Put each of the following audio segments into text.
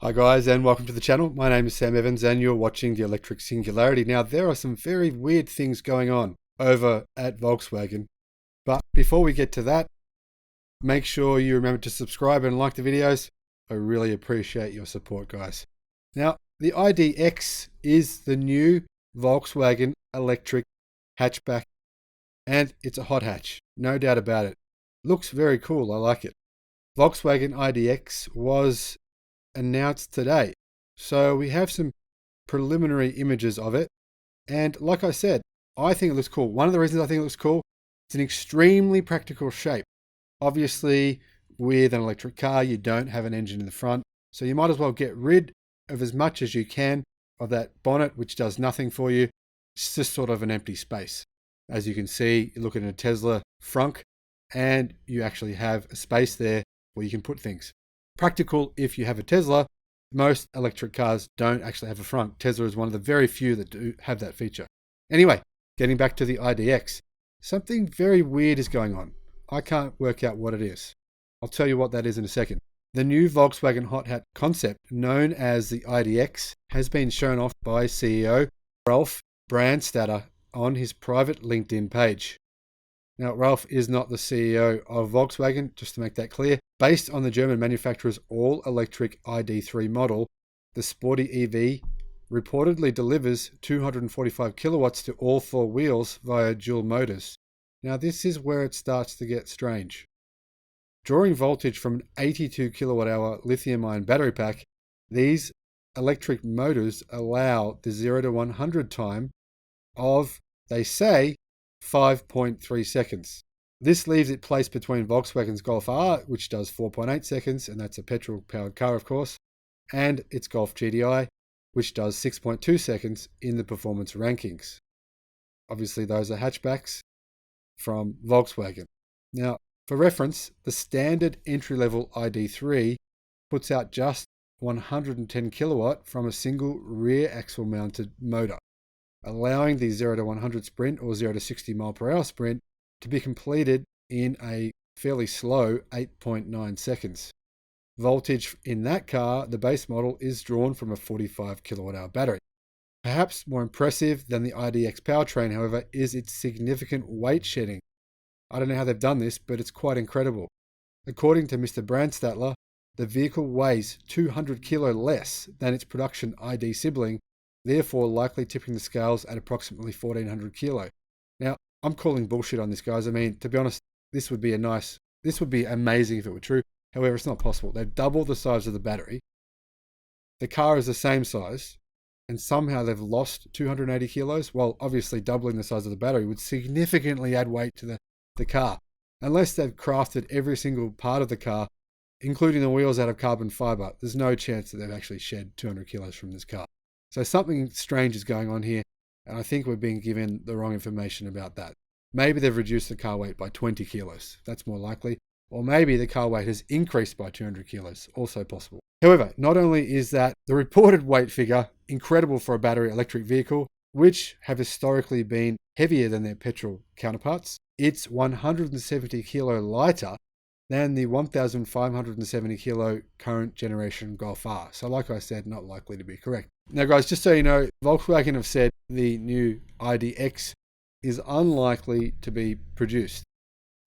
Hi guys, and welcome to the channel. My name is Sam Evans and you're watching the Electric Singularity. Now there are some very weird things going on over at Volkswagen, but before we get to that, make sure you remember to subscribe and like the videos. I really appreciate your support, guys. Now the IDX is the new Volkswagen electric hatchback, and it's a hot hatch, no doubt about it. Looks very cool, I like it. Volkswagen IDX was announced today, so we have some preliminary images of it, and like I said, I think it looks cool. One of the reasons I think it looks cool, it's an extremely practical shape. Obviously with an electric car you don't have an engine in the front, so you might as well get rid of as much as you can of that bonnet, which does nothing for you. It's just sort of an empty space. As you can see, you look at a Tesla frunk and you actually have a space there where you can put things. Practical if you have a Tesla. Most electric cars don't actually have a front. Tesla is one of the very few that do have that feature. Anyway, getting back to the IDX, something very weird is going on. I can't work out what it is. I'll tell you what that is in a second. The new Volkswagen hot hat concept, known as the IDX, has been shown off by CEO Ralph Brandstatter on his private LinkedIn page. Now, Ralph is not the CEO of Volkswagen, just to make that clear. Based on the German manufacturer's all-electric ID.3 model, the sporty EV reportedly delivers 245 kilowatts to all four wheels via dual motors. Now, this is where it starts to get strange. Drawing voltage from an 82 kilowatt-hour lithium-ion battery pack, these electric motors allow the 0 to 100 time of, they say, 5.3 seconds. This leaves it placed between Volkswagen's Golf R, which does 4.8 seconds, and that's a petrol-powered car, of course, and its Golf GTI, which does 6.2 seconds in the performance rankings. Obviously, those are hatchbacks from Volkswagen. Now, for reference, the standard entry-level ID.3 puts out just 110 kilowatt from a single rear axle-mounted motor, allowing the 0 to 100 sprint or 0 to 60 mile per hour sprint to be completed in a fairly slow 8.9 seconds. Voltage in that car, the base model, is drawn from a 45 kilowatt hour battery. Perhaps more impressive than the IDX powertrain, however, is its significant weight shedding. I don't know how they've done this, but it's quite incredible. According to Mr. Brandstatter, the vehicle weighs 200 kilo less than its production ID sibling, therefore likely tipping the scales at approximately 1400 kilo. Now, I'm calling bullshit on this, guys. I mean, to be honest, this would be amazing if it were true. However, it's not possible. They've doubled the size of the battery. The car is the same size, and somehow they've lost 280 kilos. Well, obviously doubling the size of the battery would significantly add weight to the car. Unless they've crafted every single part of the car, including the wheels, out of carbon fiber, there's no chance that they've actually shed 200 kilos from this car. So something strange is going on here, and I think we're being given the wrong information about that. Maybe they've reduced the car weight by 20 kilos. That's more likely. Or maybe the car weight has increased by 200 kilos. Also possible. However, not only is that the reported weight figure incredible for a battery electric vehicle, which have historically been heavier than their petrol counterparts, it's 170 kilo lighter than the 1,570 kilo current generation Golf R. So like I said, not likely to be correct. Now guys, just so you know, Volkswagen have said the new IDX is unlikely to be produced.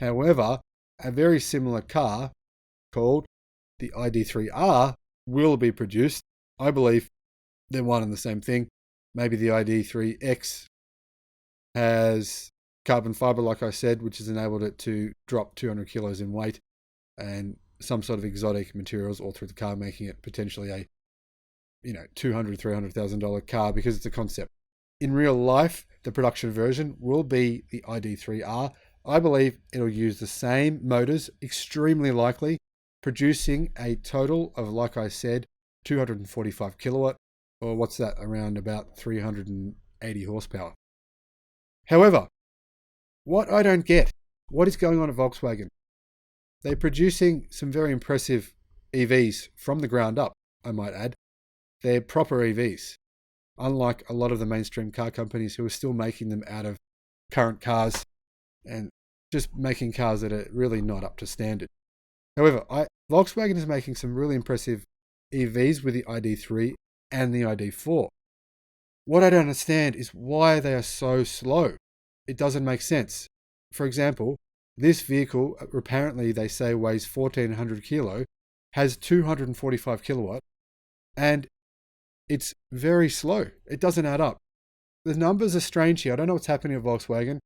However, a very similar car called the ID3R will be produced. I believe they're one and the same thing. Maybe the ID3X has carbon fiber, like I said, which has enabled it to drop 200 kilos in weight, and some sort of exotic materials all through the car, making it potentially a $200,000-$300,000 car because it's a concept. In real life, the production version will be the ID3R. I believe it'll use the same motors, extremely likely, producing a total of, like I said, 245 kilowatt, or what's that, around about 380 horsepower. However, what I don't get, what is going on at Volkswagen? They're producing some very impressive EVs from the ground up, I might add. They're proper EVs, unlike a lot of the mainstream car companies who are still making them out of current cars and just making cars that are really not up to standard. However, Volkswagen is making some really impressive EVs with the ID3 and the ID.4. What I don't understand is why they are so slow. It doesn't make sense. For example, this vehicle, apparently they say weighs 1400 kilo, has 245 kilowatt, and it's very slow. It doesn't add up. The numbers are strange here. I don't know what's happening at Volkswagen.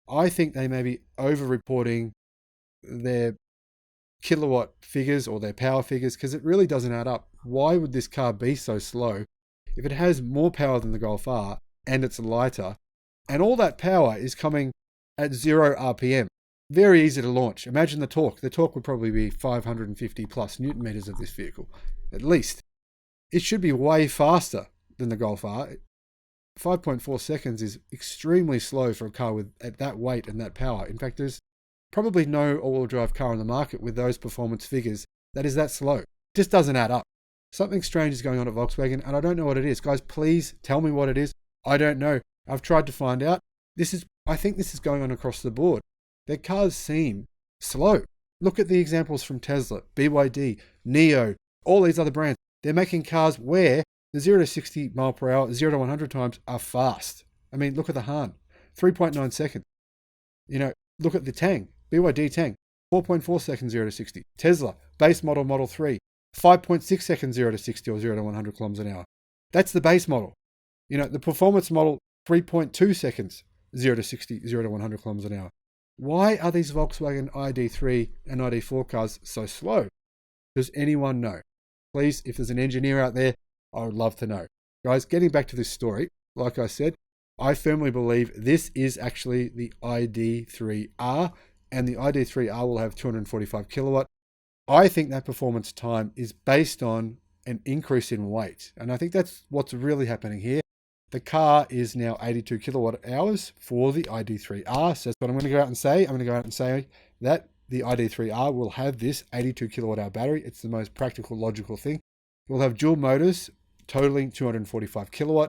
I think they may be over-reporting their kilowatt figures or their power figures because it really doesn't add up. Why would this car be so slow if it has more power than the Golf R and it's lighter, and all that power is coming at 0 RPM? Very easy to launch. Imagine the torque. The torque would probably be 550 plus Newton meters of this vehicle, at least. It should be way faster than the Golf R. 5.4 seconds is extremely slow for a car with at that weight and that power. In fact, there's probably no all-wheel drive car on the market with those performance figures that is that slow. It just doesn't add up. Something strange is going on at Volkswagen, and I don't know what it is. Guys, please tell me what it is. I don't know. I've tried to find out. I think this is going on across the board. Their cars seem slow. Look at the examples from Tesla, BYD, NIO, all these other brands. They're making cars where the 0 to 60 mile per hour, 0 to 100 times are fast. I mean, look at the Han, 3.9 seconds. Look at the Tang, BYD Tang, 4.4 seconds 0 to 60. Tesla, base model, Model 3, 5.6 seconds 0 to 60 or 0 to 100 kilometers an hour. That's the base model. The performance model, 3.2 seconds 0 to 60, 0 to 100 kilometers an hour. Why are these Volkswagen ID3 and ID4 cars so slow? Does anyone know? Please, if there's an engineer out there, I would love to know. Guys, getting back to this story, like I said, I firmly believe this is actually the ID3R, and the ID3R will have 245 kilowatt. I think that performance time is based on an increase in weight, and I think that's what's really happening here. The car is now 82 kilowatt hours for the ID3R, so that's what I'm going to go out and say. I'm going to go out and say that the ID3R will have this 82 kilowatt hour battery. It's the most practical, logical thing. We'll have dual motors totaling 245 kilowatt,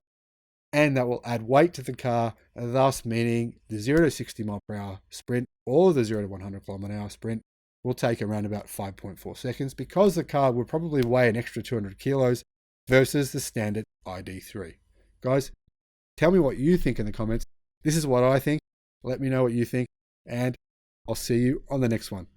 and that will add weight to the car, thus meaning the 0 to 60 mile per hour sprint or the 0 to 100 kilometer an hour sprint will take around about 5.4 seconds because the car will probably weigh an extra 200 kilos versus the standard ID3. Guys, tell me what you think in the comments. This is what I think. Let me know what you think, and I'll see you on the next one.